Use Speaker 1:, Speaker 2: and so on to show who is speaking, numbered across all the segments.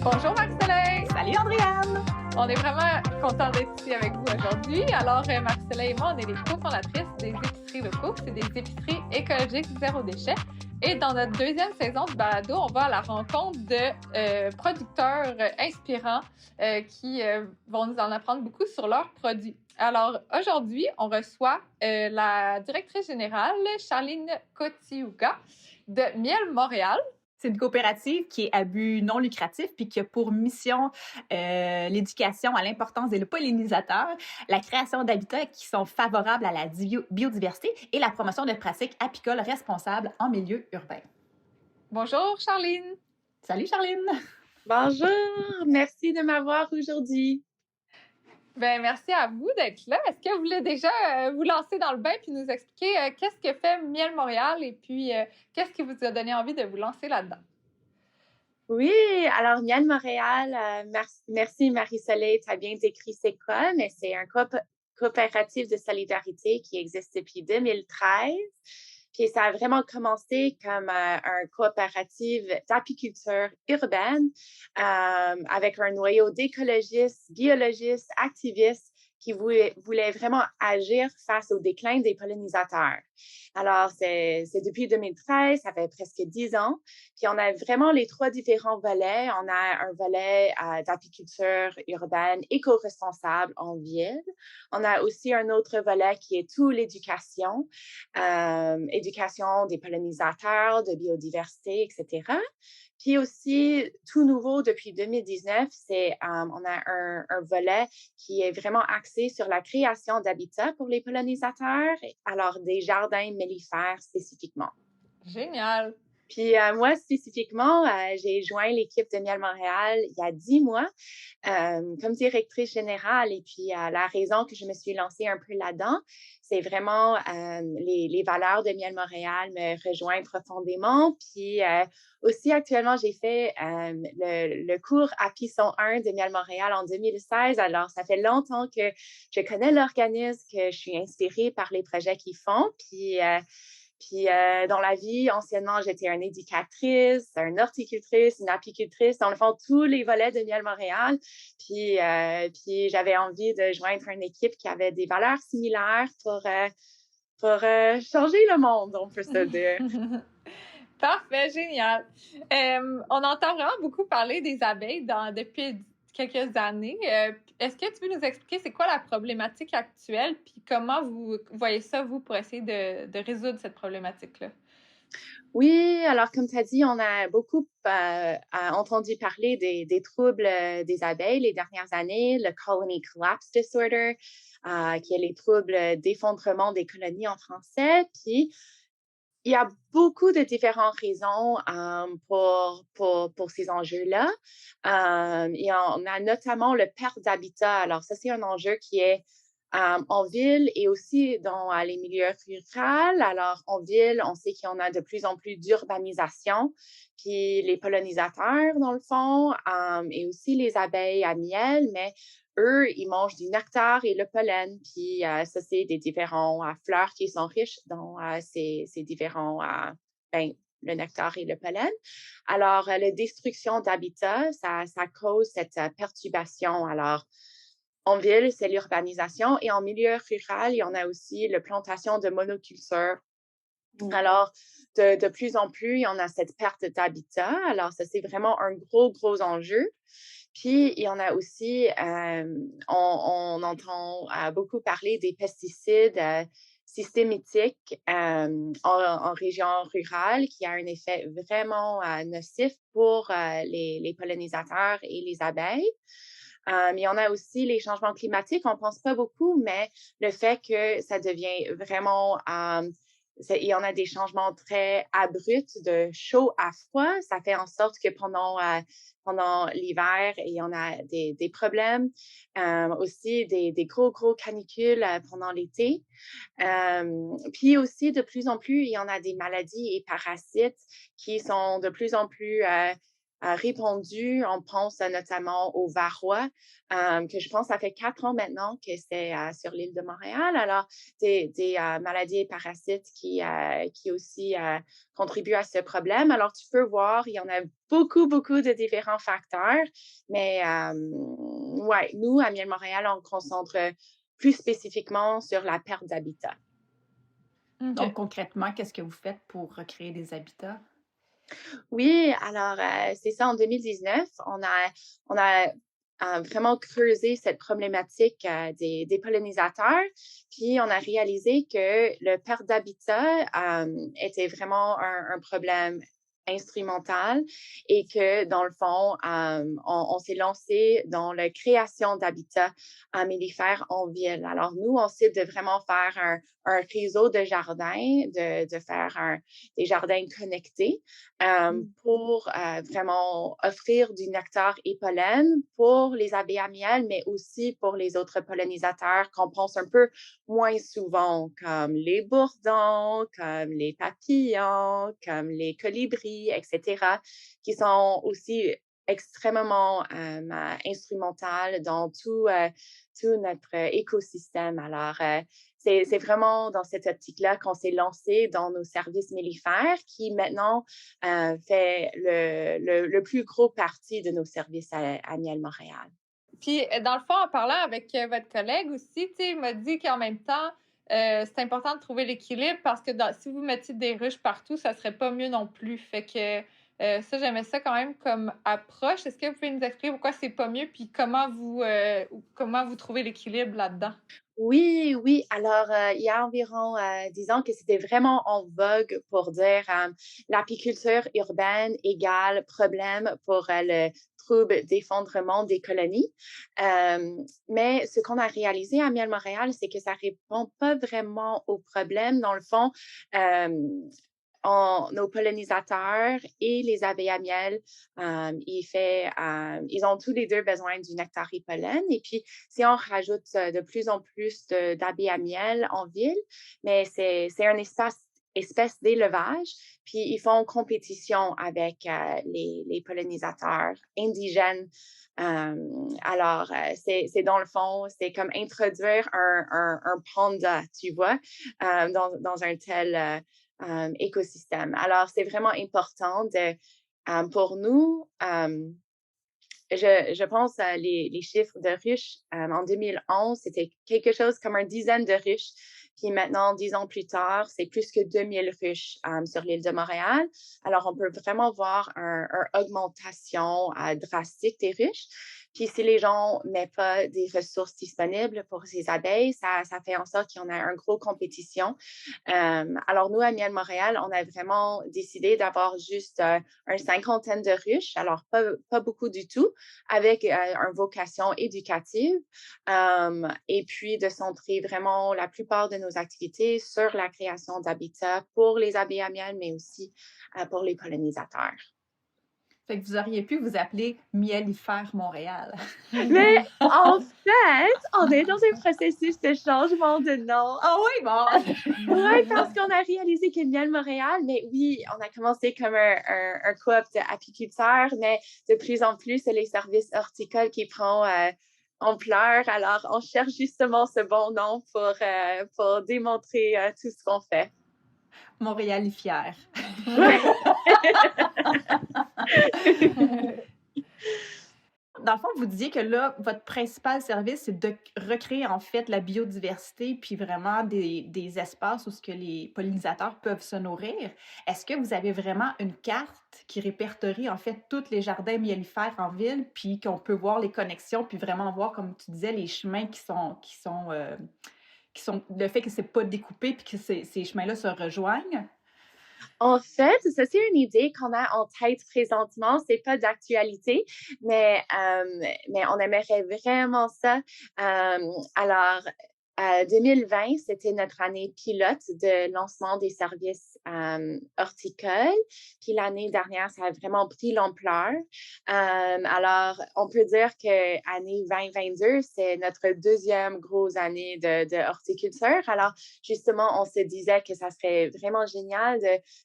Speaker 1: Bonjour Marc-Soleil!
Speaker 2: Salut Andréane!
Speaker 1: On est vraiment contents d'être ici avec vous aujourd'hui. Alors, Marc-Soleil et moi, on est les cofondatrices des épiceries locaux. C'est des épiceries écologiques zéro déchet. Et dans notre deuxième saison du balado, on va à la rencontre de producteurs inspirants qui vont nous en apprendre beaucoup sur leurs produits. Alors, aujourd'hui, on reçoit la directrice générale, Charline Cotiuga, de Miel Montréal.
Speaker 2: C'est une coopérative qui est à but non lucratif puis qui a pour mission l'éducation à l'importance des pollinisateurs, la création d'habitats qui sont favorables à la biodiversité et la promotion de pratiques apicoles responsables en milieu urbain.
Speaker 1: Bonjour Charline!
Speaker 2: Salut Charline!
Speaker 3: Bonjour! Merci de m'avoir aujourd'hui.
Speaker 1: Ben merci à vous d'être là. Est-ce que vous voulez déjà vous lancer dans le bain puis nous expliquer qu'est-ce que fait Miel Montréal et puis qu'est-ce qui vous a donné envie de vous lancer là-dedans?
Speaker 3: Oui, alors Miel Montréal, merci Marie-Soleil, tu as bien décrit c'est quoi, mais c'est un coopératif de solidarité qui existe depuis 2013. Puis ça a vraiment commencé comme un coopératif d'apiculture urbaine avec un noyau d'écologistes, biologistes, activistes qui voulaient vraiment agir face au déclin des pollinisateurs. Alors, c'est depuis 2013, ça fait presque 10 ans. Puis on a vraiment les trois différents volets. On a un volet d'apiculture urbaine éco-responsable en ville. On a aussi un autre volet qui est tout l'éducation, éducation des pollinisateurs, de biodiversité, etc. Puis aussi, tout nouveau depuis 2019, on a un volet qui est vraiment axé sur la création d'habitats pour les pollinisateurs, alors des jardins mellifères spécifiquement.
Speaker 1: Génial!
Speaker 3: Puis moi, spécifiquement, j'ai joint l'équipe de Miel Montréal il y a 10 mois comme directrice générale. Et puis la raison que je me suis lancée un peu là-dedans, c'est vraiment les valeurs de Miel Montréal me rejoignent profondément. Puis aussi, actuellement, j'ai fait le cours API 101 de Miel Montréal en 2016. Alors, ça fait longtemps que je connais l'organisme, que je suis inspirée par les projets qu'ils font. Puis dans la vie, anciennement, j'étais une éducatrice, une horticultrice, une apicultrice, dans le fond, tous les volets de Miel Montréal. Puis j'avais envie de joindre une équipe qui avait des valeurs similaires pour changer le monde, on peut se dire.
Speaker 1: Parfait, génial. On entend vraiment beaucoup parler des abeilles depuis quelques années. Est-ce que tu peux nous expliquer c'est quoi la problématique actuelle puis comment vous voyez ça, vous, pour essayer de résoudre cette problématique-là?
Speaker 3: Oui, alors comme tu as dit, on a beaucoup entendu parler des troubles des abeilles les dernières années, le Colony Collapse Disorder, qui est les troubles d'effondrement des colonies en français. Puis, il y a beaucoup de différentes raisons pour ces enjeux-là. Et on a notamment le perte d'habitat. Alors, ça, c'est un enjeu qui est en ville et aussi dans les milieux ruraux. Alors, en ville, on sait qu'il y en a de plus en plus d'urbanisation. Puis les pollinisateurs, dans le fond, et aussi les abeilles à miel, mais eux, ils mangent du nectar et le pollen. Puis ça, c'est des différents fleurs qui sont riches dans ces différents, le nectar et le pollen. Alors, la destruction d'habitat, ça cause cette perturbation. Alors, en ville, c'est l'urbanisation et en milieu rural, il y en a aussi la plantation de monoculture. Alors, de plus en plus, il y en a cette perte d'habitat. Alors, ça, c'est vraiment un gros enjeu. Puis, il y en a aussi, on entend beaucoup parler des pesticides systémiques en région rurale qui a un effet vraiment nocif pour les pollinisateurs et les abeilles. Il y en a aussi les changements climatiques, on ne pense pas beaucoup, mais le fait que ça devient vraiment il y en a des changements très abrupts de chaud à froid. Ça fait en sorte que pendant l'hiver, il y en a des problèmes. Aussi des gros canicules pendant l'été. Puis aussi, de plus en plus, il y en a des maladies et parasites qui sont de plus en plus répandues. On pense notamment au varroa, que je pense ça fait 4 ans maintenant que c'est sur l'île de Montréal. Alors, des maladies et parasites qui aussi contribuent à ce problème. Alors, tu peux voir, il y en a beaucoup, beaucoup de différents facteurs. Mais ouais, nous, à Miel Montréal, on concentre plus spécifiquement sur la perte d'habitat.
Speaker 2: Donc,
Speaker 1: OK.
Speaker 2: concrètement, qu'est-ce que vous faites pour recréer des habitats?
Speaker 3: Oui, alors c'est ça, en 2019, on a vraiment creusé cette problématique des pollinisateurs, puis on a réalisé que le perte d'habitat était vraiment un problème instrumental et que, dans le fond, on s'est lancé dans la création d'habitats mellifères en ville. Alors, nous, on cible de vraiment faire un réseau de jardins, de faire des jardins connectés pour vraiment offrir du nectar et pollen pour les abeilles à miel, mais aussi pour les autres pollinisateurs qu'on pense un peu moins souvent, comme les bourdons, comme les papillons, comme les colibris, etc., qui sont aussi extrêmement instrumentales dans tout notre écosystème. Alors, c'est vraiment dans cette optique-là qu'on s'est lancé dans nos services mellifères qui maintenant fait le plus gros partie de nos services à Miel Montréal.
Speaker 1: Puis, dans le fond, en parlant avec votre collègue aussi, tu sais, il m'a dit qu'en même temps, c'est important de trouver l'équilibre parce que si vous mettiez des ruches partout, ça serait pas mieux non plus. Fait que ça, j'aimais ça quand même comme approche. Est-ce que vous pouvez nous expliquer pourquoi c'est pas mieux puis comment vous trouvez l'équilibre là-dedans?
Speaker 3: Oui, oui. Alors, il y a environ 10 ans que c'était vraiment en vogue pour dire l'apiculture urbaine égale problème pour le trouble d'effondrement des colonies. Mais ce qu'on a réalisé à Miel Montréal, c'est que ça répond pas vraiment au problème. Dans le fond, nos pollinisateurs et les abeilles à miel, ils ont tous les deux besoin du nectar et pollen. Et puis, si on rajoute de plus en plus d'abeilles à miel en ville, mais c'est un espèce d'élevage, puis ils font compétition avec les pollinisateurs indigènes. Alors, c'est dans le fond, c'est comme introduire un panda, tu vois, dans un tel écosystème. Alors, c'est vraiment important pour nous. Je pense à les chiffres de ruches. En 2011, c'était quelque chose comme une dizaine de ruches. Puis maintenant, 10 ans plus tard, c'est plus que 2000 ruches sur l'île de Montréal. Alors, on peut vraiment voir une augmentation drastique des ruches. Puis si les gens ne mettent pas des ressources disponibles pour ces abeilles, ça fait en sorte qu'il y en a une grosse compétition. Alors, nous, à Miel Montréal, on a vraiment décidé d'avoir juste une cinquantaine de ruches, alors pas beaucoup du tout, avec une vocation éducative et puis de centrer vraiment la plupart de nos activités sur la création d'habitats pour les abeilles à miel, mais aussi pour les pollinisateurs.
Speaker 2: Fait que vous auriez pu vous appeler Mielifère Montréal.
Speaker 3: Mais en fait, on est dans un processus de changement de nom.
Speaker 2: Ah oui, bon!
Speaker 3: Oui, parce qu'on a réalisé que Miel Montréal, mais oui, on a commencé comme un coop d'apiculteurs, mais de plus en plus, c'est les services horticoles qui prennent ampleur. Alors, on cherche justement ce bon nom pour démontrer tout ce qu'on fait.
Speaker 2: Montréalifière. Dans le fond, vous disiez que là, votre principal service, c'est de recréer en fait la biodiversité, puis vraiment des espaces où ce que les pollinisateurs peuvent se nourrir. Est-ce que vous avez vraiment une carte qui répertorie en fait tous les jardins mellifères en ville, puis qu'on peut voir les connexions, puis vraiment voir, comme tu disais, les chemins qui sont le fait que c'est pas découpé, puis que ces chemins-là se rejoignent?
Speaker 3: En fait, ça, c'est une idée qu'on a en tête présentement. C'est pas d'actualité, mais on aimerait vraiment ça. Alors, 2020, c'était notre année pilote de lancement des services horticoles. Puis l'année dernière, ça a vraiment pris l'ampleur. Alors, on peut dire que l'année 2022, c'est notre deuxième grosse année de horticulture. Alors, justement, on se disait que ça serait vraiment génial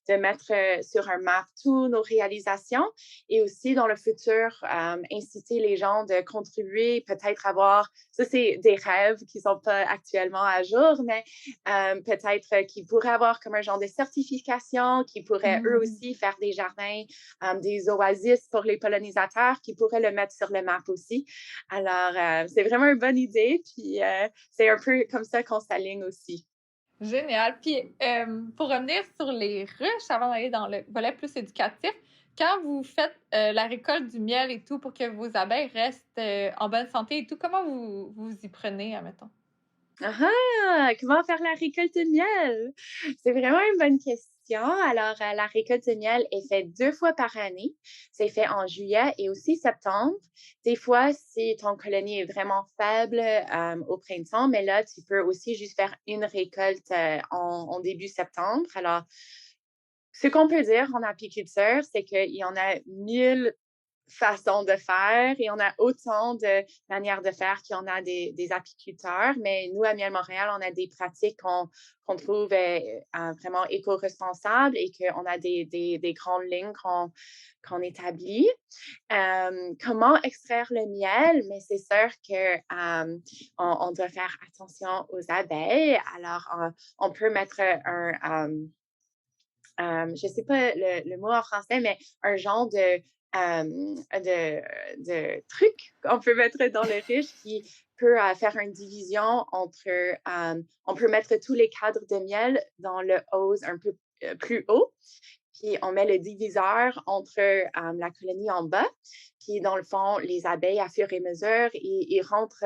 Speaker 3: de mettre sur un map toutes nos réalisations et aussi dans le futur, inciter les gens de contribuer, peut-être avoir, ça c'est des rêves qui ne sont pas actuellement à jour, mais peut-être qu'ils pourraient avoir comme un genre de certification, qui pourraient eux aussi faire des jardins, des oasis pour les pollinisateurs, qui pourraient le mettre sur le map aussi. Alors, c'est vraiment une bonne idée, puis c'est un peu comme ça qu'on s'aligne aussi.
Speaker 1: Génial. Puis, pour revenir sur les ruches, avant d'aller dans le volet plus éducatif, quand vous faites la récolte du miel et tout pour que vos abeilles restent en bonne santé et tout, comment vous y prenez, admettons?
Speaker 3: Comment faire la récolte de miel? C'est vraiment une bonne question. Alors, la récolte de miel est faite 2 fois par année. C'est fait en juillet et aussi septembre. Des fois, si ton colonie est vraiment faible au printemps, mais là, tu peux aussi juste faire une récolte en début septembre. Alors, ce qu'on peut dire en apiculture, c'est qu'il y en a 1000 façons de faire et on a autant de manières de faire qu'il y en a des apiculteurs. Mais nous, à Miel Montréal, on a des pratiques qu'on trouve vraiment éco-responsables et qu'on a des grandes lignes qu'on établit. Comment extraire le miel? Mais c'est sûr que on doit faire attention aux abeilles. Alors, on peut mettre je ne sais pas le mot en français, mais un genre de truc qu'on peut mettre dans les ruches qui peut faire une division entre, on peut mettre tous les cadres de miel dans le hose un peu plus haut, puis on met le diviseur entre la colonie en bas. Puis dans le fond, les abeilles, à fur et à mesure, ils rentrent,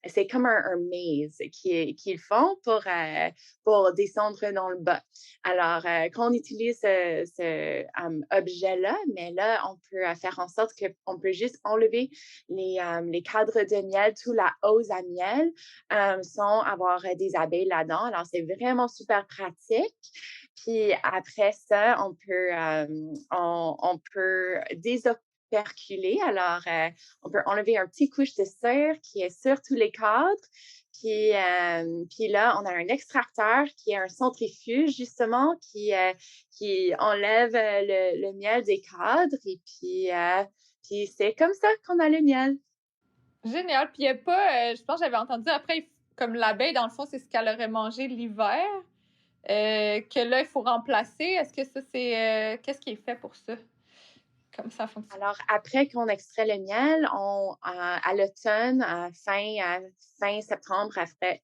Speaker 3: c'est comme un maze qu'ils font pour descendre dans le bas. Alors, quand on utilise ce objet-là, mais là, on peut faire en sorte qu'on peut juste enlever les cadres de miel, tout la hausse à miel, sans avoir des abeilles là-dedans. Alors, c'est vraiment super pratique. Puis après ça, on peut désoperculer. Alors, on peut enlever un petit couche de cire qui est sur tous les cadres. Puis là, on a un extracteur qui est un centrifuge, justement, qui enlève le miel des cadres. Et puis c'est comme ça qu'on a le miel.
Speaker 1: Génial. Puis, il n'y a pas, je pense que j'avais entendu après, comme l'abeille, dans le fond, c'est ce qu'elle aurait mangé l'hiver, que là, il faut remplacer. Est-ce que ça, c'est. Qu'est-ce qui est fait pour ça? Comme ça fonctionne?
Speaker 3: Alors, après qu'on extrait le miel, à l'automne, fin septembre,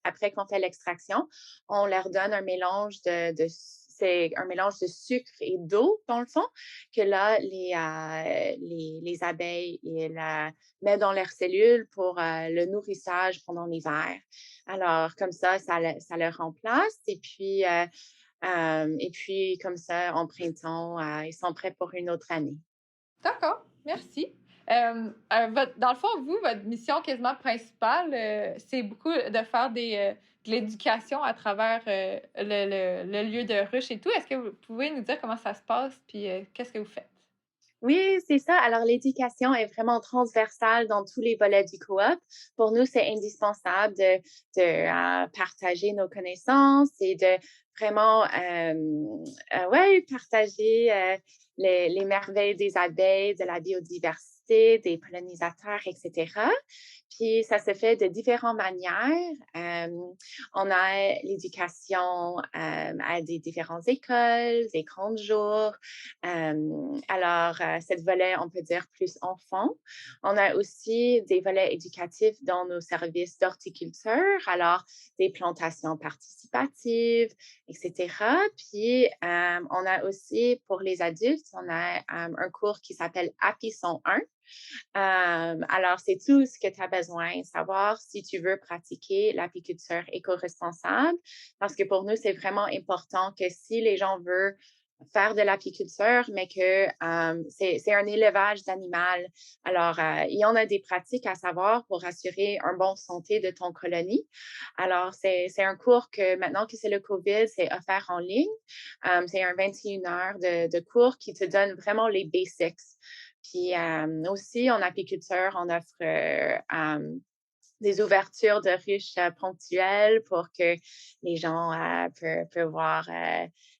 Speaker 3: après qu'on fait l'extraction, on leur donne un mélange c'est un mélange de sucre et d'eau, dans le fond, que là, les abeilles mettent dans leurs cellules pour le nourrissage pendant l'hiver. Alors, comme ça le remplace. Et puis, comme ça, en printemps, ils sont prêts pour une autre année.
Speaker 1: D'accord, merci. Dans le fond, vous, votre mission quasiment principale, c'est beaucoup de faire de l'éducation à travers le lieu de ruche et tout. Est-ce que vous pouvez nous dire comment ça se passe puis qu'est-ce que vous faites?
Speaker 3: Oui, c'est ça. Alors, l'éducation est vraiment transversale dans tous les volets du coop. Pour nous, c'est indispensable de partager nos connaissances et de vraiment ouais, partager les merveilles des abeilles, de la biodiversité, des pollinisateurs, etc. Puis, ça se fait de différentes manières. On a l'éducation à des différentes écoles, des grands jours. Alors, cette volet, on peut dire plus enfant. On a aussi des volets éducatifs dans nos services d'horticulture, alors des plantations participatives, etc. Puis, on a aussi, pour les adultes, on a un cours qui s'appelle Apison 1. Alors, c'est tout ce que tu as besoin, savoir si tu veux pratiquer l'apiculture éco-responsable, parce que pour nous, c'est vraiment important que si les gens veulent faire de l'apiculture, mais que c'est un élevage d'animal. Alors, il y en a des pratiques à savoir pour assurer une bonne santé de ton colonie. Alors, c'est un cours que maintenant que c'est le COVID, c'est offert en ligne. C'est un 21 heures de cours qui te donne vraiment les basics. Puis aussi, en apiculture, on offre des ouvertures de ruches ponctuelles pour que les gens peuvent voir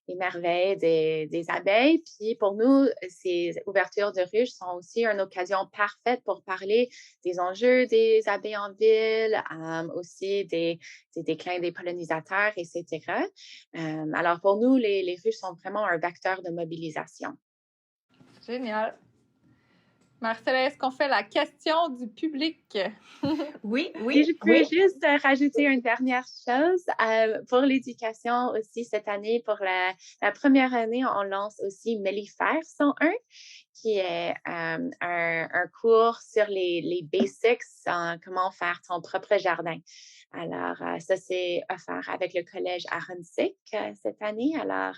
Speaker 3: les merveilles des abeilles. Puis pour nous, ces ouvertures de ruches sont aussi une occasion parfaite pour parler des enjeux des abeilles en ville, aussi des déclins des pollinisateurs, etc. Alors pour nous, les ruches sont vraiment un vecteur de mobilisation.
Speaker 1: Génial. Marcella, est-ce qu'on fait la question du public?
Speaker 2: Oui,
Speaker 3: Si je peux
Speaker 2: oui.
Speaker 3: juste rajouter une dernière chose, pour l'éducation aussi cette année, pour la première année, on lance aussi Mellifère 101, qui est un cours sur les basics, comment faire ton propre jardin. Alors, ça, c'est offert avec le collège Aronsick cette année. Alors,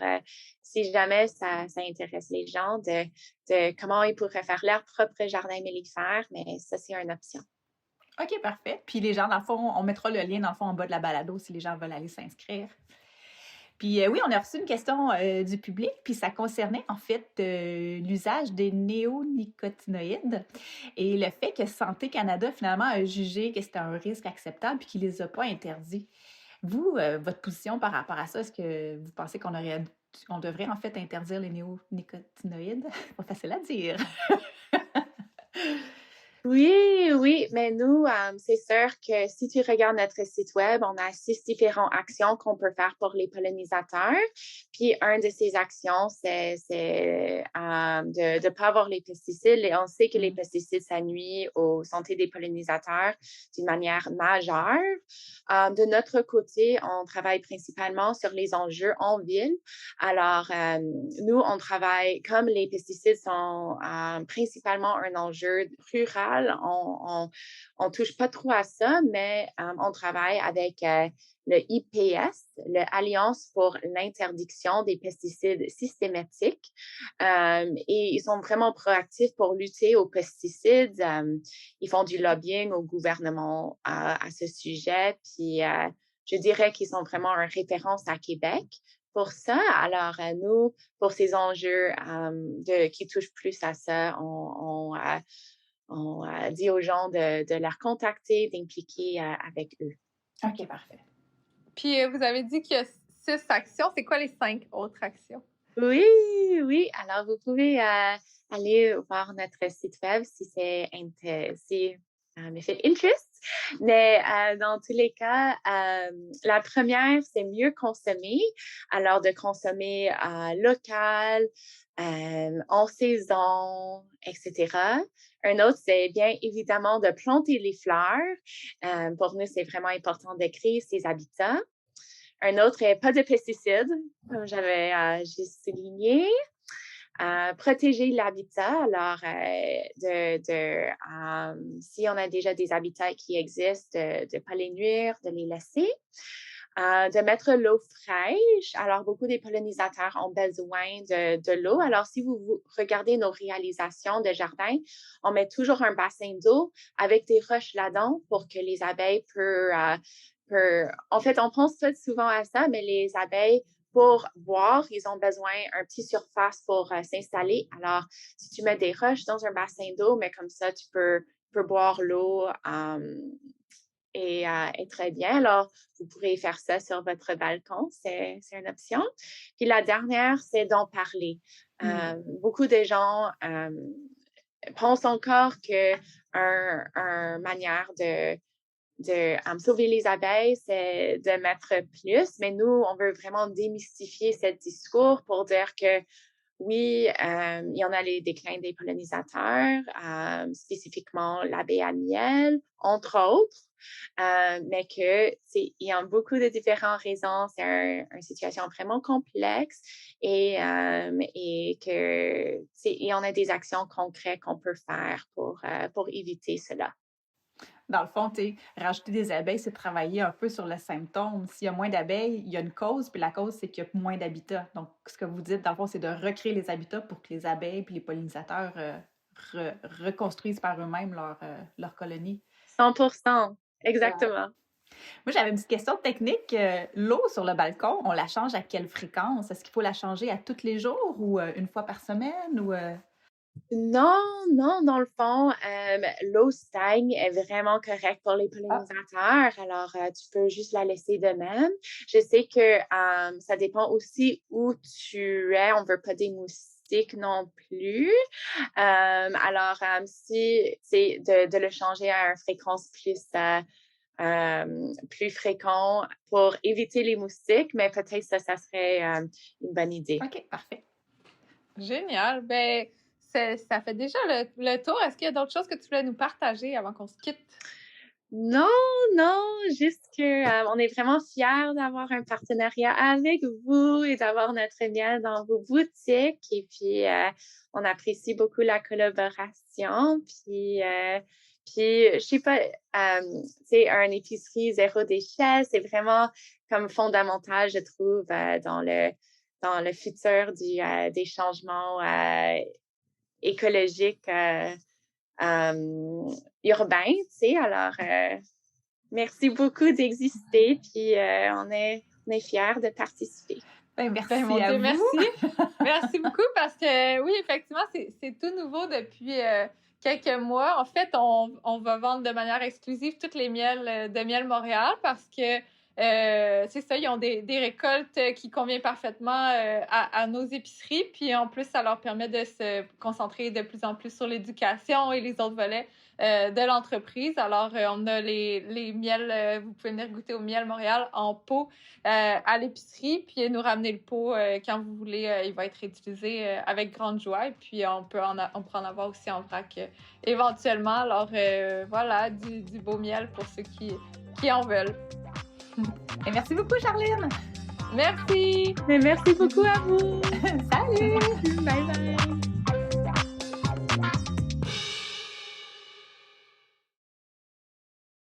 Speaker 3: si jamais ça intéresse les gens de comment ils pourraient faire leur propre jardin mellifère, mais ça, c'est une option.
Speaker 2: OK, parfait. Puis les gens, dans le fond, on mettra le lien, dans le fond, en bas de la balado si les gens veulent aller s'inscrire. Puis oui, on a reçu une question du public, puis ça concernait en fait l'usage des néonicotinoïdes et le fait que Santé Canada finalement a jugé que c'était un risque acceptable puis qu'il les a pas interdits. Vous, votre position par rapport à ça, est-ce que vous pensez qu'on devrait en fait interdire les néonicotinoïdes? Pas facile à dire.
Speaker 3: Oui, mais nous, c'est sûr que si tu regardes notre site web, on a 6 différentes actions qu'on peut faire pour les pollinisateurs. Puis, une de ces actions, c'est de ne pas avoir les pesticides. Et on sait que les pesticides, ça nuit aux santé des pollinisateurs d'une manière majeure. De notre côté, on travaille principalement sur les enjeux en ville. Alors, nous, on travaille, comme les pesticides sont principalement un enjeu rural, on touche pas trop à ça, mais on travaille avec le IPS, l'Alliance pour l'interdiction des pesticides systématiques. Et ils sont vraiment proactifs pour lutter aux pesticides. Ils font du lobbying au gouvernement à ce sujet. Puis, je dirais qu'ils sont vraiment une référence à Québec pour ça. Alors, nous, pour ces enjeux qui touchent plus à ça, on dit aux gens de les contacter, d'impliquer avec eux.
Speaker 2: OK, parfait.
Speaker 1: Puis vous avez dit qu'il y a 6 actions. C'est quoi les 5 autres actions?
Speaker 3: Oui. Alors, vous pouvez aller voir notre site web si c'est interest. Mais dans tous les cas, la première, c'est mieux consommer. Alors, de consommer local, en saison, etc. Un autre, c'est bien évidemment de planter les fleurs. Pour nous, c'est vraiment important de créer ces habitats. Un autre est pas de pesticides, comme j'avais juste souligné. Protéger l'habitat. Alors, si on a déjà des habitats qui existent, de ne pas les nuire, de les laisser. De mettre l'eau fraîche. Alors, beaucoup des pollinisateurs ont besoin de l'eau. Alors, si vous regardez nos réalisations de jardin, on met toujours un bassin d'eau avec des roches là-dedans pour que les abeilles en fait, on pense pas souvent à ça, mais les abeilles, pour boire, ils ont besoin d'une petite surface pour s'installer. Alors, si tu mets des roches dans un bassin d'eau, mais comme ça, tu peux boire l'eau et très bien. Alors, vous pourrez faire ça sur votre balcon, c'est une option. Puis la dernière, c'est d'en parler. Beaucoup de gens pensent encore qu'une manière de sauver les abeilles, c'est de mettre plus, mais nous, on veut vraiment démystifier ce discours pour dire que oui, il y en a les déclins des pollinisateurs, spécifiquement l'abeille à miel, entre autres, mais il y a beaucoup de différentes raisons. C'est une situation vraiment complexe et il y en a des actions concrètes qu'on peut faire pour éviter cela.
Speaker 2: Dans le fond, rajouter des abeilles, c'est travailler un peu sur le symptôme. S'il y a moins d'abeilles, il y a une cause, puis la cause, c'est qu'il y a moins d'habitats. Donc, ce que vous dites, dans le fond, c'est de recréer les habitats pour que les abeilles et les pollinisateurs reconstruisent par eux-mêmes leur colonie.
Speaker 3: 100%, exactement.
Speaker 2: Moi, j'avais une petite question technique. L'eau sur le balcon, on la change à quelle fréquence? Est-ce qu'il faut la changer à tous les jours ou une fois par semaine? Ou,
Speaker 3: Non, dans le fond, l'eau stagne est vraiment correcte pour les pollinisateurs. Alors, tu peux juste la laisser de même. Je sais que ça dépend aussi où tu es. On ne veut pas des moustiques non plus. Alors, si c'est de le changer à une fréquence plus fréquent pour éviter les moustiques, mais peut-être ça serait une bonne idée.
Speaker 2: OK, parfait.
Speaker 1: Génial. Ben, ça fait déjà le tour. Est-ce qu'il y a d'autres choses que tu voulais nous partager avant qu'on se quitte?
Speaker 3: Non, juste que on est vraiment fiers d'avoir un partenariat avec vous et d'avoir notre miel dans vos boutiques. Et puis, on apprécie beaucoup la collaboration. Puis, je sais pas, c'est un épicerie zéro déchet, c'est vraiment comme fondamental, je trouve, dans le futur des changements écologiques urbains, tu sais. Alors, merci beaucoup d'exister, puis on est fiers de participer.
Speaker 2: Ben, merci
Speaker 1: Ben, mon
Speaker 2: à
Speaker 1: Dieu,
Speaker 2: vous.
Speaker 1: merci. Merci beaucoup parce que, oui, effectivement, c'est tout nouveau depuis quelques mois. En fait, on va vendre de manière exclusive toutes les miels de Miel Montréal parce que c'est ça, ils ont des récoltes qui conviennent parfaitement à nos épiceries. Puis en plus, ça leur permet de se concentrer de plus en plus sur l'éducation et les autres volets de l'entreprise. Alors, on a les miels, vous pouvez venir goûter au Miel Montréal en pot à l'épicerie, puis nous ramener le pot quand vous voulez. Il va être utilisé avec grande joie. Et puis, on peut en avoir aussi en vrac éventuellement. Alors, voilà, du beau miel pour ceux qui en veulent.
Speaker 2: Et merci beaucoup, Charline.
Speaker 1: Merci.
Speaker 3: Mais merci beaucoup à vous.
Speaker 2: Salut.
Speaker 3: Bye bye.